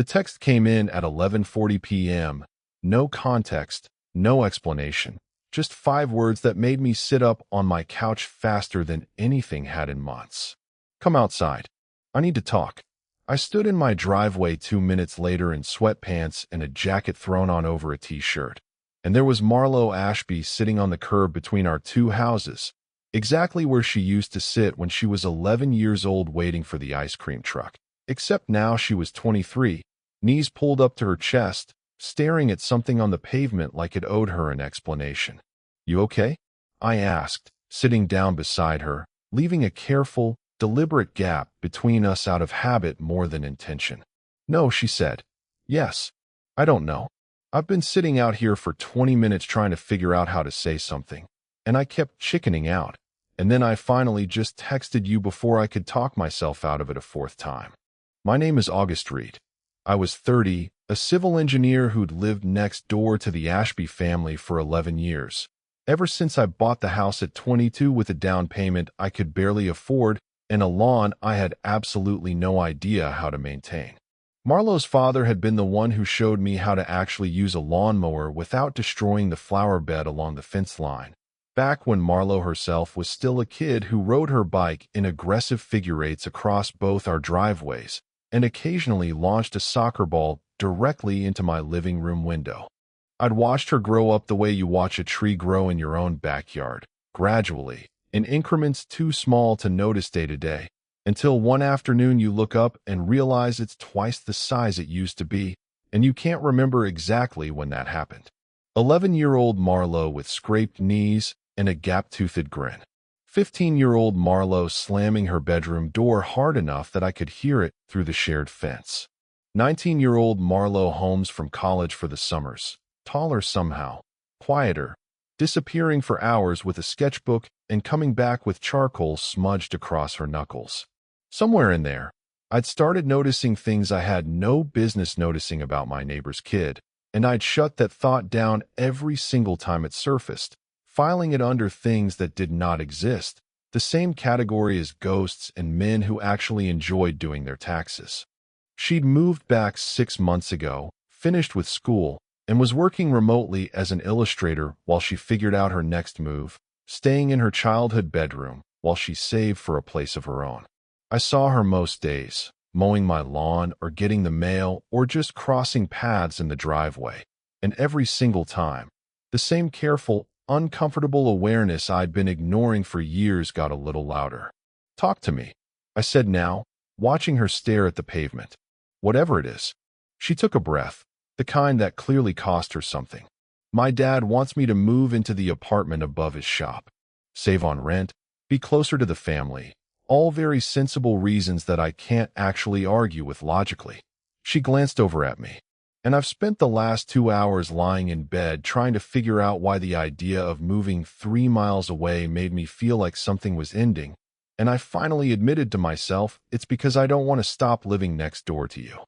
The text came in at 11:40 p.m. No context, no explanation. Just 5 words that made me sit up on my couch faster than anything had in months. Come outside. I need to talk. I stood in my driveway 2 minutes later in sweatpants and a jacket thrown on over a t-shirt. And there was Marlo Ashby sitting on the curb between our two houses, exactly where she used to sit when she was 11 years old waiting for the ice cream truck. Except now she was 23, knees pulled up to her chest, staring at something on the pavement like it owed her an explanation. "You okay?" I asked, sitting down beside her, leaving a careful, deliberate gap between us out of habit more than intention. "No," she said. "Yes. I don't know. I've been sitting out here for 20 minutes trying to figure out how to say something, and I kept chickening out, and then I finally just texted you before I could talk myself out of it a fourth time. My name is August Reed. I was 30, a civil engineer who'd lived next door to the Ashby family for 11 years. Ever since I bought the house at 22 with a down payment I could barely afford and a lawn I had absolutely no idea how to maintain. Marlo's father had been the one who showed me how to actually use a lawnmower without destroying the flower bed along the fence line, back when Marlo herself was still a kid who rode her bike in aggressive figure eights across both our driveways and occasionally launched a soccer ball directly into my living room window. I'd watched her grow up the way you watch a tree grow in your own backyard, gradually, in increments too small to notice day to day, until one afternoon you look up and realize it's twice the size it used to be, and you can't remember exactly when that happened. 11-year-old Marlo with scraped knees and a gap-toothed grin. 15-year-old Marlo slamming her bedroom door hard enough that I could hear it through the shared fence. 19-year-old Marlo homes from college for the summers, taller somehow, quieter, disappearing for hours with a sketchbook and coming back with charcoal smudged across her knuckles. Somewhere in there, I'd started noticing things I had no business noticing about my neighbor's kid, and I'd shut that thought down every single time it surfaced, filing it under things that did not exist, the same category as ghosts and men who actually enjoyed doing their taxes. She'd moved back 6 months ago, finished with school, and was working remotely as an illustrator while she figured out her next move, staying in her childhood bedroom while she saved for a place of her own. I saw her most days, mowing my lawn or getting the mail or just crossing paths in the driveway, and every single time, the same careful, uncomfortable awareness I'd been ignoring for years got a little louder. "Talk to me," I said now, watching her stare at the pavement. "Whatever it is." She took a breath, the kind that clearly cost her something. "My dad wants me to move into the apartment above his shop, save on rent, be closer to the family, all very sensible reasons that I can't actually argue with logically." She glanced over at me. "And I've spent the last 2 hours lying in bed trying to figure out why the idea of moving 3 miles away made me feel like something was ending, and I finally admitted to myself it's because I don't want to stop living next door to you."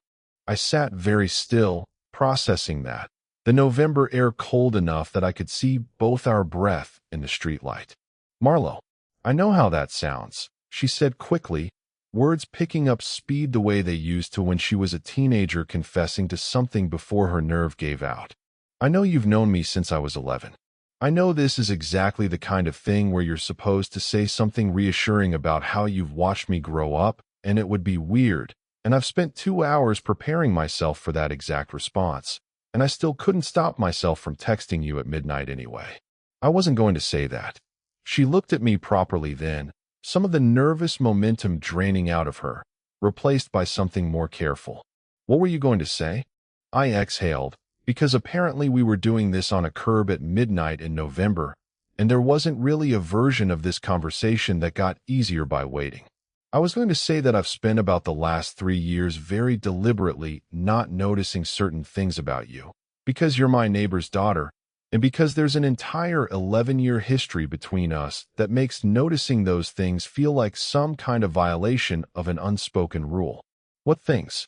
I sat very still, processing that, the November air cold enough that I could see both our breath in the streetlight. "Marlo, I know how that sounds," she said quickly, words picking up speed the way they used to when she was a teenager confessing to something before her nerve gave out. "I know you've known me since I was 11. I know this is exactly the kind of thing where you're supposed to say something reassuring about how you've watched me grow up, and it would be weird, and I've spent 2 hours preparing myself for that exact response, and I still couldn't stop myself from texting you at midnight anyway. I wasn't going to say that." She looked at me properly then, some of the nervous momentum draining out of her, replaced by something more careful. "What were you going to say?" I exhaled, because apparently we were doing this on a curb at midnight in November, and there wasn't really a version of this conversation that got easier by waiting. "I was going to say that I've spent about the last 3 years very deliberately not noticing certain things about you, because you're my neighbor's daughter, and because there's an entire 11-year history between us that makes noticing those things feel like some kind of violation of an unspoken rule." "What things?"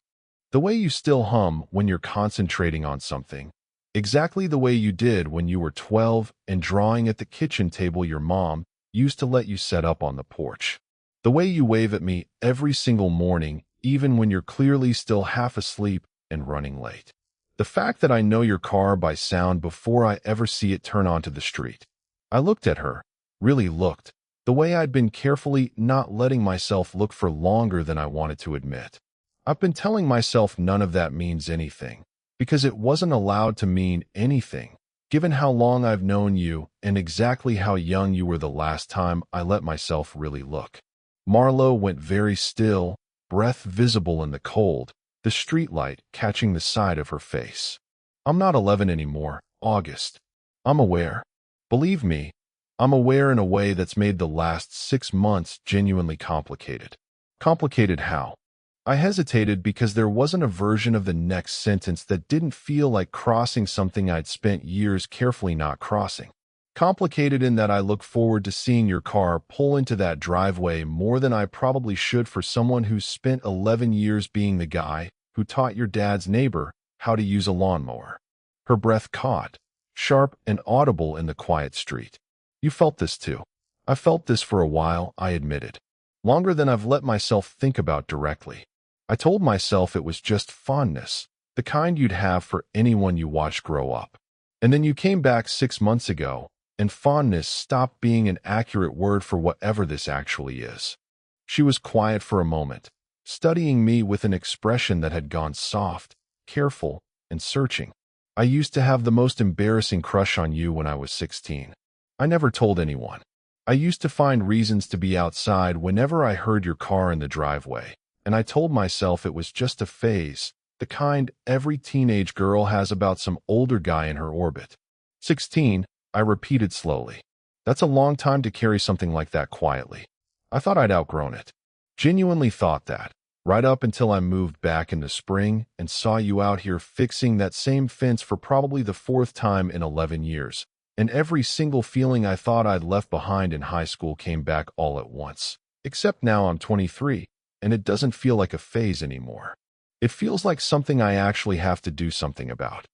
"The way you still hum when you're concentrating on something, exactly the way you did when you were 12 and drawing at the kitchen table your mom used to let you set up on the porch. The way you wave at me every single morning, even when you're clearly still half asleep and running late. The fact that I know your car by sound before I ever see it turn onto the street. I looked at her, really looked, the way I'd been carefully not letting myself look for longer than I wanted to admit. I've been telling myself none of that means anything, because it wasn't allowed to mean anything, given how long I've known you and exactly how young you were the last time I let myself really look. Marlowe went very still, breath visible in the cold, the streetlight catching the side of her face. I'm not 11 anymore, August. I'm aware. Believe me, I'm aware in a way that's made the last 6 months genuinely complicated. Complicated how? I hesitated because there wasn't a version of the next sentence that didn't feel like crossing something I'd spent years carefully not crossing. Complicated in that I look forward to seeing your car pull into that driveway more than I probably should for someone who's spent 11 years being the guy who taught your dad's neighbor how to use a lawnmower. Her breath caught, sharp and audible in the quiet street. You felt this too. I felt this for a while, I admitted. Longer than I've let myself think about directly. I told myself it was just fondness, the kind you'd have for anyone you watched grow up. And then you came back 6 months ago, and fondness stopped being an accurate word for whatever this actually is. She was quiet for a moment, studying me with an expression that had gone soft, careful, and searching. I used to have the most embarrassing crush on you when I was 16. I never told anyone. I used to find reasons to be outside whenever I heard your car in the driveway, and I told myself it was just a phase, the kind every teenage girl has about some older guy in her orbit. 16, I repeated slowly. That's a long time to carry something like that quietly. I thought I'd outgrown it. Genuinely thought that, right up until I moved back in the spring and saw you out here fixing that same fence for probably the 4th time in 11 years. And every single feeling I thought I'd left behind in high school came back all at once. Except now I'm 23, and it doesn't feel like a phase anymore. It feels like something I actually have to do something about.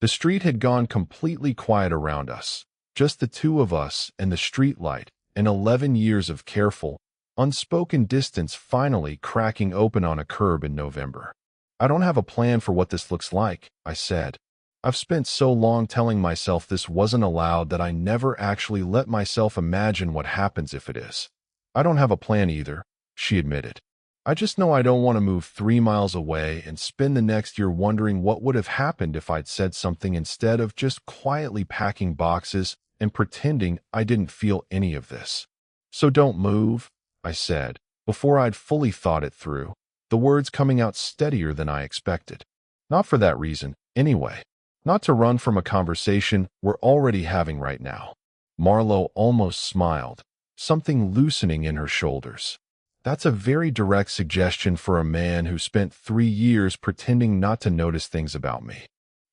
The street had gone completely quiet around us, just the two of us and the street light, and 11 years of careful, unspoken distance finally cracking open on a curb in November. I don't have a plan for what this looks like, I said. I've spent so long telling myself this wasn't allowed that I never actually let myself imagine what happens if it is. I don't have a plan either, she admitted. I just know I don't want to move 3 miles away and spend the next year wondering what would have happened if I'd said something instead of just quietly packing boxes and pretending I didn't feel any of this. So don't move, I said, before I'd fully thought it through, the words coming out steadier than I expected. Not for that reason, anyway. Not to run from a conversation we're already having right now. Marlowe almost smiled, something loosening in her shoulders. That's a very direct suggestion for a man who spent 3 years pretending not to notice things about me.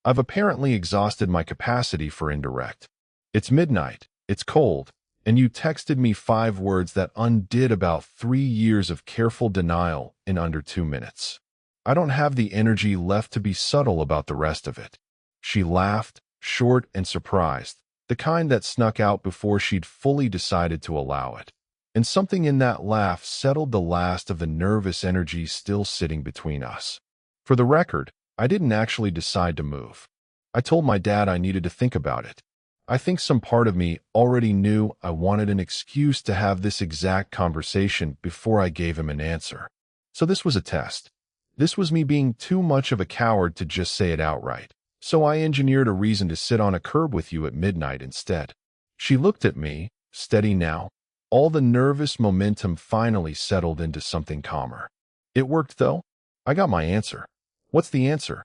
I've apparently exhausted my capacity for indirect. It's midnight, it's cold, and you texted me 5 words that undid about 3 years of careful denial in under 2 minutes. I don't have the energy left to be subtle about the rest of it. She laughed, short and surprised, the kind that snuck out before she'd fully decided to allow it. And something in that laugh settled the last of the nervous energy still sitting between us. For the record, I didn't actually decide to move. I told my dad I needed to think about it. I think some part of me already knew I wanted an excuse to have this exact conversation before I gave him an answer. So this was a test. This was me being too much of a coward to just say it outright. So I engineered a reason to sit on a curb with you at midnight instead. She looked at me, steady now. All the nervous momentum finally settled into something calmer. It worked, though. I got my answer. What's the answer?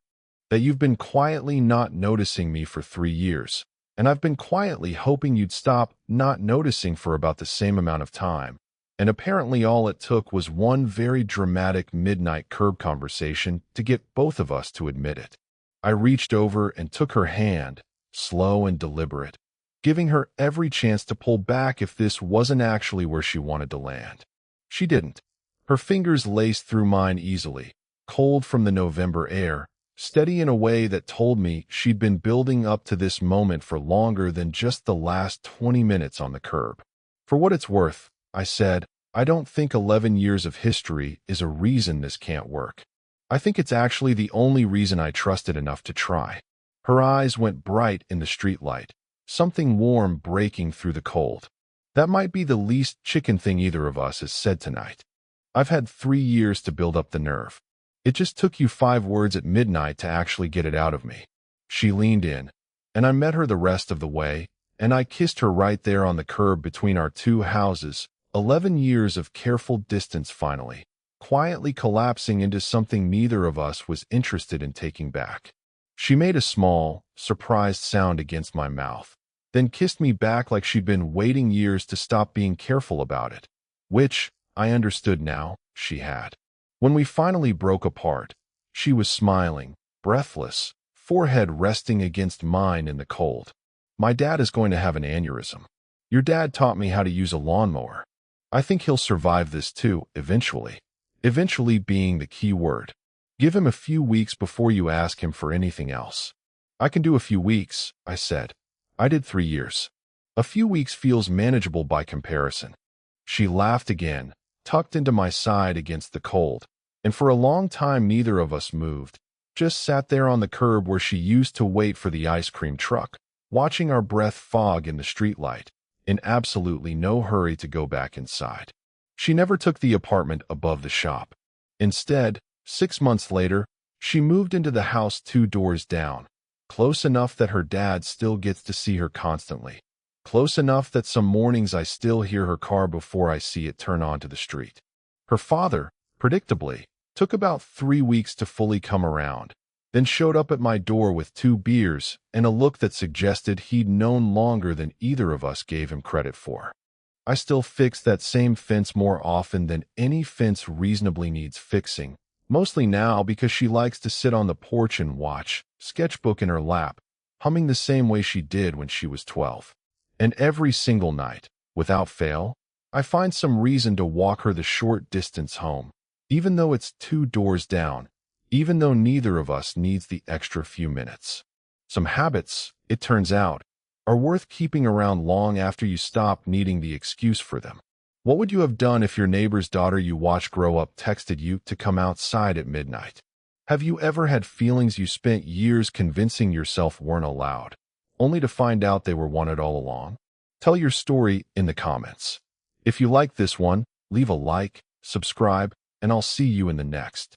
That you've been quietly not noticing me for 3 years, and I've been quietly hoping you'd stop not noticing for about the same amount of time. And apparently all it took was one very dramatic midnight curb conversation to get both of us to admit it. I reached over and took her hand, slow and deliberate, giving her every chance to pull back if this wasn't actually where she wanted to land. She didn't. Her fingers laced through mine easily, cold from the November air, steady in a way that told me she'd been building up to this moment for longer than just the last 20 minutes on the curb. For what it's worth, I said, I don't think 11 years of history is a reason this can't work. I think it's actually the only reason I trusted enough to try. Her eyes went bright in the streetlight, something warm breaking through the cold. That might be the least chicken thing either of us has said tonight. I've had 3 years to build up the nerve. It just took you 5 words at midnight to actually get it out of me. She leaned in, and I met her the rest of the way, and I kissed her right there on the curb between our two houses. 11 years of careful distance finally, quietly collapsing into something neither of us was interested in taking back. She made a small, surprised sound against my mouth, then kissed me back like she'd been waiting years to stop being careful about it, which, I understood now, she had. When we finally broke apart, she was smiling, breathless, forehead resting against mine in the cold. My dad is going to have an aneurysm. Your dad taught me how to use a lawnmower. I think he'll survive this too, eventually. Eventually being the key word. Give him a few weeks before you ask him for anything else. I can do a few weeks, I said. I did 3 years. A few weeks feels manageable by comparison. She laughed again, tucked into my side against the cold, and for a long time neither of us moved, just sat there on the curb where she used to wait for the ice cream truck, watching our breath fog in the streetlight, in absolutely no hurry to go back inside. She never took the apartment above the shop. Instead, 6 months later, she moved into the house 2 doors down, close enough that her dad still gets to see her constantly, close enough that some mornings I still hear her car before I see it turn onto the street. Her father, predictably, took about 3 weeks to fully come around, then showed up at my door with 2 beers and a look that suggested he'd known longer than either of us gave him credit for. I still fix that same fence more often than any fence reasonably needs fixing, mostly now because she likes to sit on the porch and watch, sketchbook in her lap, humming the same way she did when she was 12. And every single night, without fail, I find some reason to walk her the short distance home, even though it's 2 doors down, even though neither of us needs the extra few minutes. Some habits, it turns out, are worth keeping around long after you stop needing the excuse for them. What would you have done if your neighbor's daughter you watch grow up texted you to come outside at midnight? Have you ever had feelings you spent years convincing yourself weren't allowed, only to find out they were wanted all along? Tell your story in the comments. If you like this one, leave a like, subscribe, and I'll see you in the next.